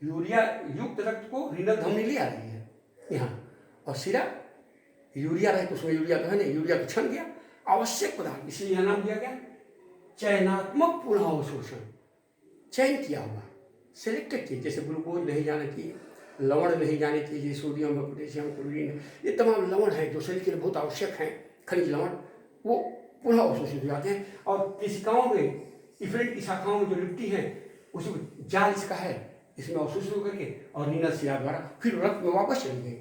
यूरिया युक्त रक्त को रीनल धमनी ले आ रही है यहाँ, और शिरा यूरिया रहित, उसमें यूरिया तो है नहीं, यूरिया तो छन गया, आवश्यक पदार्थ, इसलिए यह नाम दिया गया चयनात्मक पुनः अवशोषण। चयन किया हुआ, सेलेक्टेड चीज, जैसे ग्लूकोज नहीं जाना चाहिए, लवण नहीं जाने चाहिए, सोडियम है, पोटेशियम, क्लोरीन, ये तमाम लवण है जो शरीर के लिए बहुत आवश्यक हैं, खनिज लवण, वो पुनः अवशोषित हो जाते हैं। और कोशिकाओं में, इफरेंट की शाखाओं में जो लिपटी है, उसी जाल इसका है, इसमें अवशोषित होकर के और रीनल शिरा द्वारा फिर रक्त में वापस चली गई,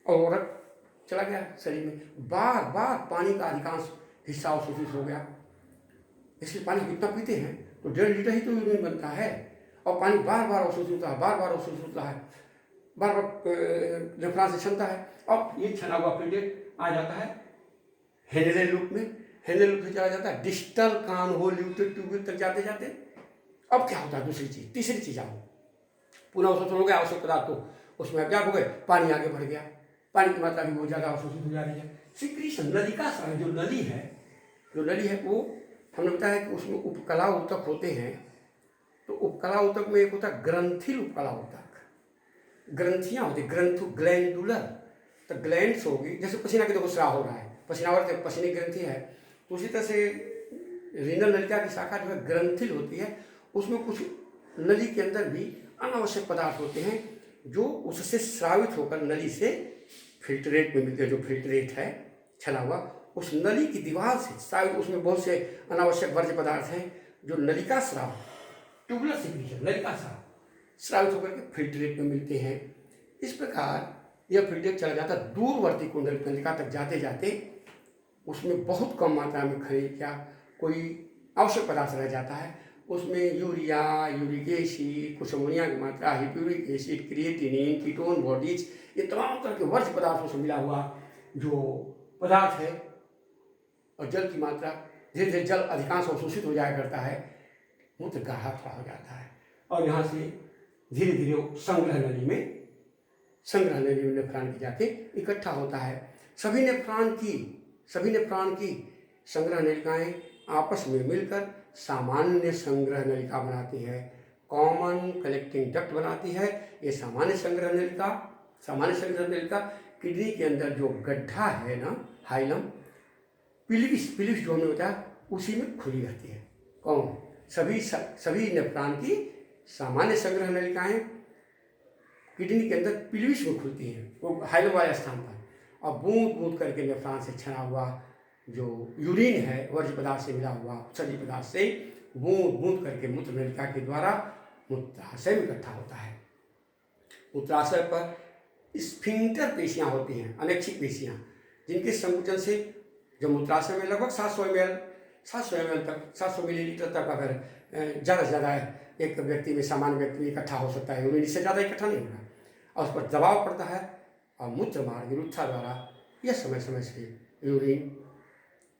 और रक्त चला गया शरीर में, बार बार पानी का अधिकांश हिस्सा अवशोषित हो गया। इसलिए पानी कितना पीते हैं तो 1.5 लीटर ही तो यूरिन बनता है, और पानी बार बार अवशोषित होता है, बार बार अवशोषित होता है। बार बार नेफ्रॉन से क्षमता है। अब ये छना हुआ प्लेटलेट आ जाता है हेनले लूप में, हेनले लूप से चला जाता है डिस्टल कन्वोल्यूटेड ट्यूब्यूल तक जाते जाते। अब क्या होता है दूसरी चीज, तीसरी चीज आओ, पुनः अवशोषण हो गया, आवश्यक पदार्थ तो उसमें अज्ञात हो गए, पानी आगे बढ़ गया, पानी की मात्रा भी बहुत ज़्यादा अवशोषित हो जा रही है। सिक्रीशन नली का जो नली है वो हमने बताया कि उसमें उपकला ऊतक होते हैं। तो उपकला ऊतक में एक होता है ग्रंथिल उपकला ऊतक, ग्रंथियाँ होती, ग्रंथु ग्लैंडुलर, तो ग्लैंड्स होगी। जैसे पसीना के देखो स्राव हो रहा है, पसीनावर पसीने की ग्रंथि है, तो उसी तरह से रीनल नलिका की शाखा जो है ग्रंथिल होती है। उसमें कुछ नली के अंदर भी अनावश्यक पदार्थ होते हैं जो उससे स्रावित होकर नली से फिल्ट्रेट में मिलते हैं। जो फिल्ट्रेट है छना हुआ, उस नली की दीवार से स्रावित, उसमें बहुत से अनावश्यक वर्ज्य पदार्थ हैं जो नलिका स्राव, ट्यूबुलर सिक्रीशन, नलिका स्राव स्रावित होकर के फिल्ट्रेट में मिलते हैं। इस प्रकार यह फिल्ट्रेट चला जाता है दूरवर्ती कुंडल नलिका तक जाते जाते, उसमें बहुत कम मात्रा में खनिज या कोई आवश्यक पदार्थ रह जाता है। उसमें यूरिया, यूरिक एसिड, कुछ अमोनिया की मात्रा, हाइप्यूरिक एसिड, क्रिएटिनिन, कीटोन बॉडीज, ये तमाम तरह के वर्ज्य पदार्थों से मिला हुआ जो पदार्थ है, और जल की मात्रा धीरे धीरे, जल अधिकांश अवशोषित हो जाया करता है, मूत्र गाढ़ा थोड़ा हो जाता है, और यहाँ से धीरे धीरे वो संग्रह नली में नेफ्रॉन की जाके इकट्ठा होता है। सभी नेफ्रॉन की संग्रह नलिकाएं आपस में मिलकर सामान्य संग्रह नलिका बनाती है, कॉमन कलेक्टिंग डक्ट बनाती है। ये सामान्य संग्रह नलिका किडनी के अंदर जो गड्ढा है ना, हाइलम, पिलविस जो हमने बताया, उसी में खुली रहती है। कौन? सभी नेफ्रॉन की सामान्य संग्रह नलिकाएं किडनी के अंदर पिलविस में खुलती हैं, वो हाइलम वाले स्थान पर, और बूंद बूंद करके नेफ्रॉन से छना हुआ जो यूरिन है, वर्ज्य पदार्थ से मिला हुआ उत्सर्जी पदार्थ से बूंद बूंद करके मूत्र नलिका के द्वारा मूत्राशय में इकट्ठा होता है। मूत्राशय पर स्फिंक्टर पेशियाँ होती हैं, अनैच्छिक पेशियाँ, जिनके संकुचन से जो मूत्राशय में लगभग 700 मिलीलीटर तक अगर ज़्यादा से ज़्यादा एक व्यक्ति में, सामान्य व्यक्ति में इकट्ठा हो सकता है, यूरिन इससे ज़्यादा इकट्ठा नहीं होगा, और उस पर दबाव पड़ता है, और मूत्र मार्ग रुत्था द्वारा यह समय समय से यूरिन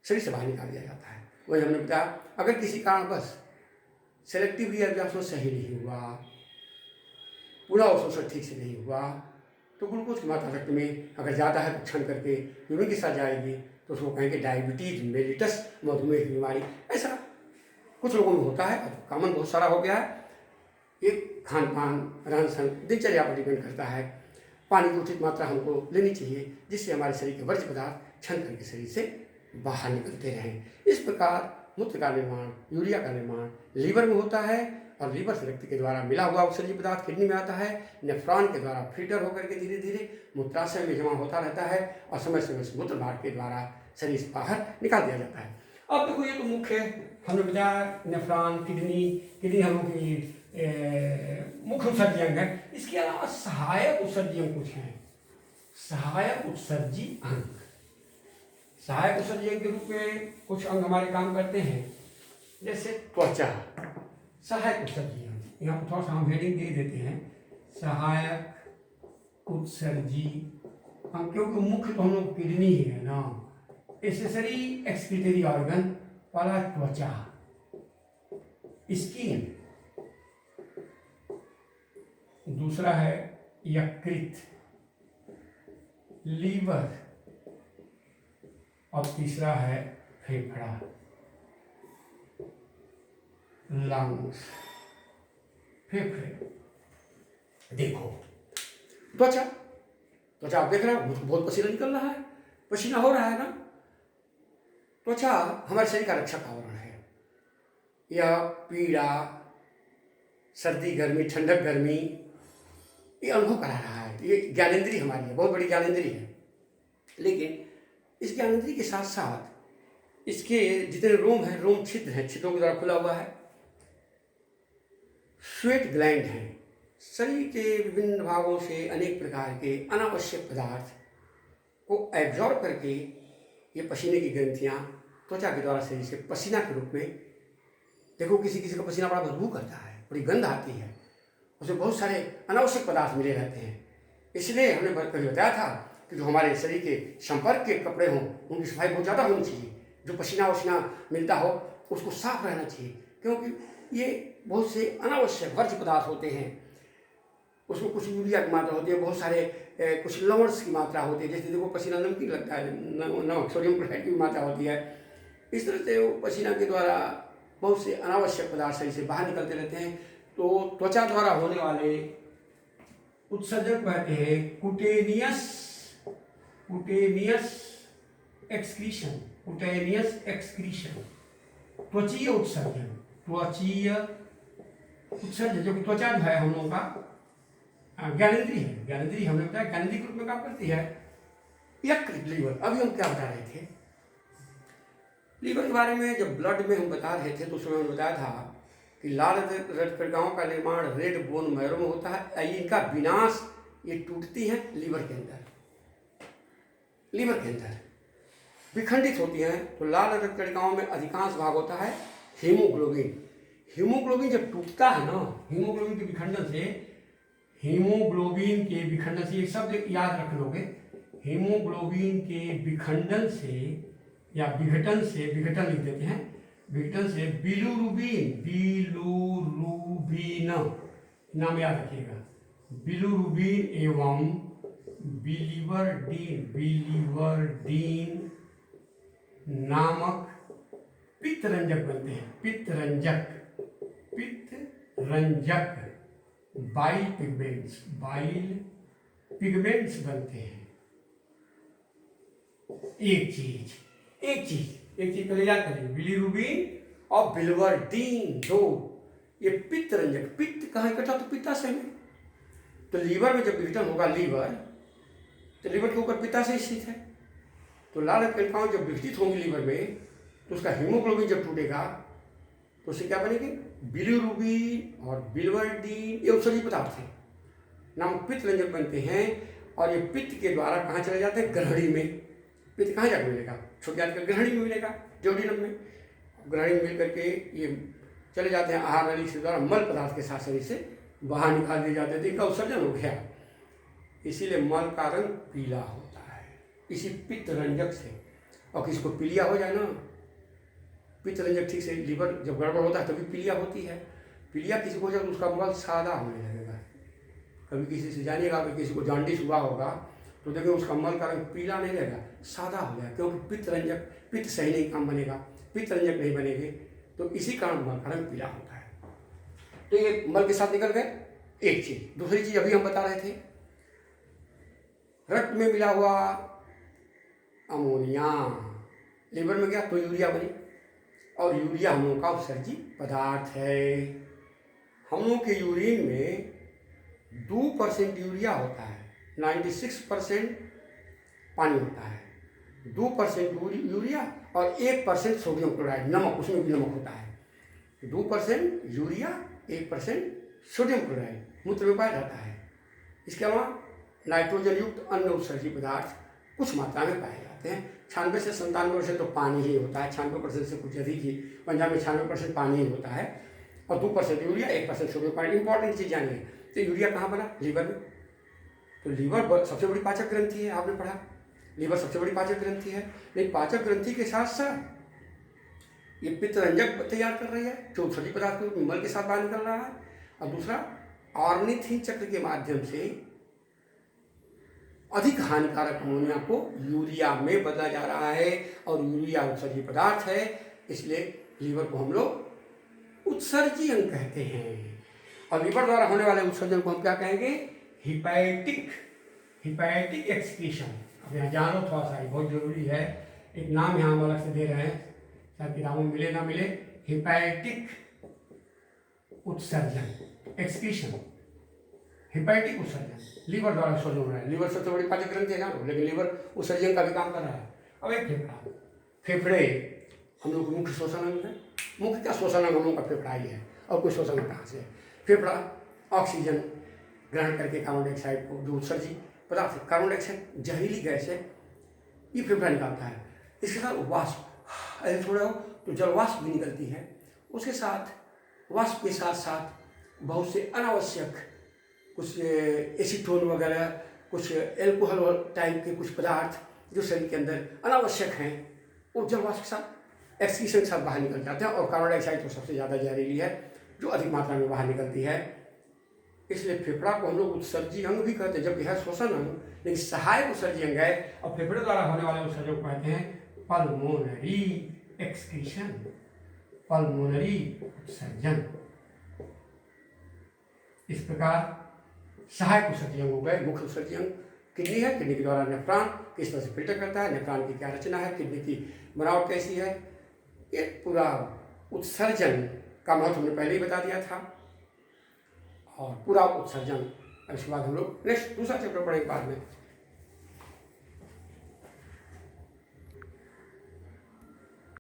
शरीर से बाहर निकाल दिया जाता है। वही हमने बताया, अगर किसी कारणवश सेलेक्टिव रीअब्जॉर्प्शन सही नहीं हुआ, पूरा अवशोषण ठीक से नहीं हुआ, तो ग्लूकोज की मात्रा रक्त में अगर ज़्यादा है तो क्षण करके यूरिन के साथ जाएगी, तो उसको कहेंगे डायबिटीज मेलिटस, मधुमेह की बीमारी। ऐसा कुछ लोगों में होता है, कॉमन बहुत सारा हो गया है। एक खान पान, रहन सहन, दिनचर्या पर डिपेंड करता है। पानी की उचित मात्रा हमको लेनी चाहिए, जिससे हमारे शरीर के वर्ज्य पदार्थ क्षण करके शरीर से बाहर निकलते रहें। इस प्रकार मूत्र का निर्माण, यूरिया का निर्माण लीवर में होता है, और लीवर से रक्त के द्वारा मिला हुआ उत्सर्जित पदार्थ किडनी में आता है, नेफ्रॉन के द्वारा फिल्टर होकर के धीरे धीरे मूत्राशय में जमा होता रहता है, और समय समय से मूत्र मार्ग के द्वारा शरीर से बाहर निकाल दिया जाता है। अब देखो, ये तो मुख्य हमने बताया नेफ्रॉन, किडनी हम लोग की मुख्य उत्सर्जी अंग है। इसके अलावा सहायक उत्सर्जी अंग कुछ हैं, सहायक उत्सर्जी अंग के रूप में कुछ अंग हमारे काम करते हैं, जैसे त्वचा, सहायक उत्सर्जी अंग। यहाँ पर थोड़ा सा हम हेडिंग दे देते हैं, सहायक उत्सर्जी अंग, क्योंकि मुख्य तो हम लोग किडनी ही है ना। एसेसरी एक्सक्रीटरी ऑर्गन वाला त्वचा, स्किन, दूसरा है यकृत, लीवर, और तीसरा है फेफड़ा, लंग्स, फेफड़े। देखो त्वचा आप देख रहे हो, बहुत पसीना निकल रहा है, पसीना हो रहा है ना। त्वचा हमारे शरीर का रक्षक आवरण है। यह पीड़ा, सर्दी गर्मी, ठंडक गर्मी, ये अनुभव करा रहा है। ये ज्ञानेंद्रिय हमारी है, बहुत बड़ी ज्ञानेंद्रिय है। लेकिन इस ज्ञानेंद्रिय के साथ साथ इसके जितने रोम हैं, रोम छिद्र हैं, छिद्रों के द्वारा खुला हुआ है। स्वेट ग्लैंड हैं, शरीर के विभिन्न भागों से अनेक प्रकार के अनावश्यक पदार्थ को एब्जॉर्ब करके ये पसीने की ग्रंथियाँ त्वचा के द्वारा शरीर से पसीना के रूप में, देखो किसी का पसीना बड़ा बदबू करता है, बड़ी गंध आती है, उसमें बहुत सारे अनावश्यक पदार्थ मिले रहते हैं। इसलिए हमने कभी बताया था कि जो हमारे शरीर के संपर्क के कपड़े हों उनकी सफाई बहुत ज़्यादा होनी चाहिए, जो पसीना वसीना मिलता हो उसको साफ रहना चाहिए, क्योंकि ये बहुत से अनावश्यक वर्ज्य पदार्थ होते हैं। उसमें कुछ यूरिया की मात्रा होती है, बहुत सारे कुछ लवणस की मात्रा होती है, जैसे देखो पसीना नमकीन लगता है, नमक सोडियम क्लोराइड की मात्रा होती है। इस तरह से वो पसीना के द्वारा बहुत से अनावश्यक पदार्थ शरीर से बाहर निकलते रहते हैं। तो त्वचा द्वारा होने वाले उत्सर्जन कहते हैं कुटेनियस एक्सक्रीशन, कुटेनियस एक्सक्रीशन, त्वचीय उत्सर्जन, त्वचीय उत्सर्जन। जो कि त्वचा जो है हम लोगों का ज्ञानेंद्री है, ज्ञानेंद्री हमने बताया ज्ञानेंद्री के रूप में काम करती है। यकृत, लीवर, अभी हम क्या बता रहे थे लीवर के बारे में। जब ब्लड में हम बता रहे थे तो उसमें हमने बताया था कि लाल रक्तकणिकाओं का निर्माण रेड बोन मैरो में होता है। इनका विनाश, ये टूटती हैं लीवर के अंदर, लीवर के अंदर विखंडित होती हैं। तो लाल रक्तकणिकाओं में अधिकांश भाग होता है हीमोग्लोबिन। हीमोग्लोबिन जब टूटता है ना, हीमोग्लोबिन के विखंडन से, हीमोग्लोबिन के विखंडन से, ये शब्द याद रख लोगे, हीमोग्लोबिन के विखंडन से या विघटन से, विघटन लिख देते हैं, विघटन से बिलिरुबिन, बिलिरुबिन नाम याद रखिएगा, बिलिरुबिन एवं बिलिवर्डिन नामक पित्तरंजक बनते हैं। पित्तरंजक बाइल पिगमेंट्स बनते हैं। एक चीज पहले याद करिए, बिलिरुबिन और बिलिवर्डिन, दो ये पित्तरंजक। पित्त कहाँ इकट्ठा, तो पित्ताशय में। तो लीवर में जब विघटन होगा लीवर, तो लीवर के ऊपर पित्ताशय स्थित है। तो लाल रक्तकणिकाएं जब विघटित होंगी लीवर में, तो उसका हीमोग्लोबिन जब टूटेगा तो उससे क्या बनेगी, बिलिरुबिन और बिलिवर्डिन, ये उत्सर्जी पदार्थ है, नामक पित्तरंजक बनते हैं। और ये पित्त के द्वारा कहाँ चले जाते हैं, ग्रहणी में। पित्त कहाँ जाकर मिलेगा, छोटे आदमी का ग्रहणी में मिलेगा, जोडिनम में। ग्रहणी में मिल करके ये चले जाते हैं आहार नली के द्वारा मल पदार्थ के साथ शरीर से बाहर निकाल दिए जाते थे, इनका उत्सर्जन हो गया। इसीलिए मल का रंग पीला होता है, इसी पित्तरंजक से। और किसी को पीलिया हो जाए ना, पित्तरंजक ठीक से लीवर जब गड़बड़ होता है तभी पीलिया होती है। पीलिया किसी को हो जाए तो उसका मल सादा होने लगेगा। कभी किसी से जानिएगा कि किसी को जॉन्डिस हुआ होगा तो देखिए उसका मल का रंग पीला नहीं रहेगा, सादा हो जाएगा, क्योंकि पित्त सही नहीं काम बनेगा, पित्तरंजक नहीं बनेंगे, तो इसी कारण मल का रंग पीला होता है। तो ये मल के साथ निकल गए, एक चीज। दूसरी चीज अभी हम बता रहे थे, रक्त में मिला हुआ अमोनिया लीवर में गया तो यूरिया बनी, और यूरिया हम लोगों का उत्सर्जी पदार्थ है। हम लोगों के यूरिन में 2% यूरिया होता है, 96% पानी होता है। 2% यूरिया और 1% सोडियम क्लोराइड, नमक, उसमें भी नमक होता है। 2% यूरिया, 1% सोडियम क्लोराइड मूत्र में पाया जाता है। इसके अलावा नाइट्रोजन युक्त अन्य उत्सर्जी पदार्थ कुछ मात्रा में पाए जाते हैं। 96 से 97% तो पानी ही होता है, 96% से कुछ अधिक ही, पंजाब में 96% पानी ही होता है, और 2% यूरिया, 1% सोडियम क्लोराइड। इंपॉर्टेंट चीज़ जानिए, तो यूरिया कहाँ बना, लीवर में। तो लीवर सबसे बड़ी पाचक ग्रंथि है, आपने पढ़ा, लीवर सबसे बड़ी पाचक ग्रंथि है। लेकिन पाचक ग्रंथि के साथ साथ ये पित्तरंजक तैयार कर रही है, जो उत्सर्जी पदार्थ को मल के साथ बाहर निकल रहा है, और दूसरा ऑर्निथिन चक्र के माध्यम से अधिक हानिकारक अमोनिया को यूरिया में बदला जा रहा है, और यूरिया उत्सर्जी पदार्थ है, इसलिए लीवर को हम लोग उत्सर्जी अंग कहते हैं। और लीवर द्वारा होने वाले उत्सर्जन को हम क्या कहेंगे, हिपैटिक एक्सक्रीशन। अब यहाँ जानो थोड़ा सा, बहुत जरूरी है, एक नाम यहाँ हम अलग से दे रहे हैं, शायद किताबों में मिले ना मिले, हिपैटिक उत्सर्जन, एक्सक्रीशन, हिपैटिक उत्सर्जन, लीवर द्वारा उत्सर्जन हो रहा है। लीवर सबसे बड़ी पाचक ग्रंथि है जानो, लेकिन लीवर उत्सर्जन का भी काम कर रहा है। अब एक फेफड़े हम लोग मुख्य शोषण अंग है। मुख्य क्या शोषण अंग हम लोग का फेफड़ा ही है, और कोई शोषण कहाँ से है। फेफड़ा ऑक्सीजन ग्रहण करके कार्बन डाइऑक्साइड को, जो उत्सर्जी पदार्थ है, कार्बन डाइऑक्साइड जहरीली गैस है, ये फेफड़ा निकालता है। इसके साथ वाष्प, ऐसे छोड़ा हो तो जल वाष्प भी निकलती है। उसके साथ वाष्प के साथ साथ बहुत से अनावश्यक कुछ एसीटोन वगैरह कुछ एल्कोहल टाइप के कुछ पदार्थ जो शरीर के अंदर अनावश्यक हैं, वो जलवाष्प के साथ एक्सक्रीशन के साथ बाहर निकल जाते हैं। और कार्बन डाइऑक्साइड तो सबसे ज़्यादा जहरीली है, जो अधिक मात्रा में बाहर निकलती है। इसलिए फेफड़ा को हम लोग उत्सर्जी अंग भी कहते हैं, जबकि है श्वसन अंग, लेकिन सहायक उत्सर्जी अंग है। और फेफड़े द्वारा होने वाले उत्सर्जन को कहते हैं पल्मोनरी एक्सक्रीशन, पल्मोनरी उत्सर्जन। इस प्रकार सहायक उत्सर्जी अंग हो गए। मुख्य उत्सर्जी अंग किडनी है, किडनी के द्वारा नेफ्रॉन किस तरह से फिल्टर करता है, नेफ्रॉन की क्या रचना है, किडनी की बनावट कैसी है, ये पूरा उत्सर्जन का महत्व हमने पहले ही बता दिया था। और पूरा उत्सर्जन, इसके बाद हम लोग नेक्स्ट दूसरा चैप्टर पढ़ेंगे बाद में।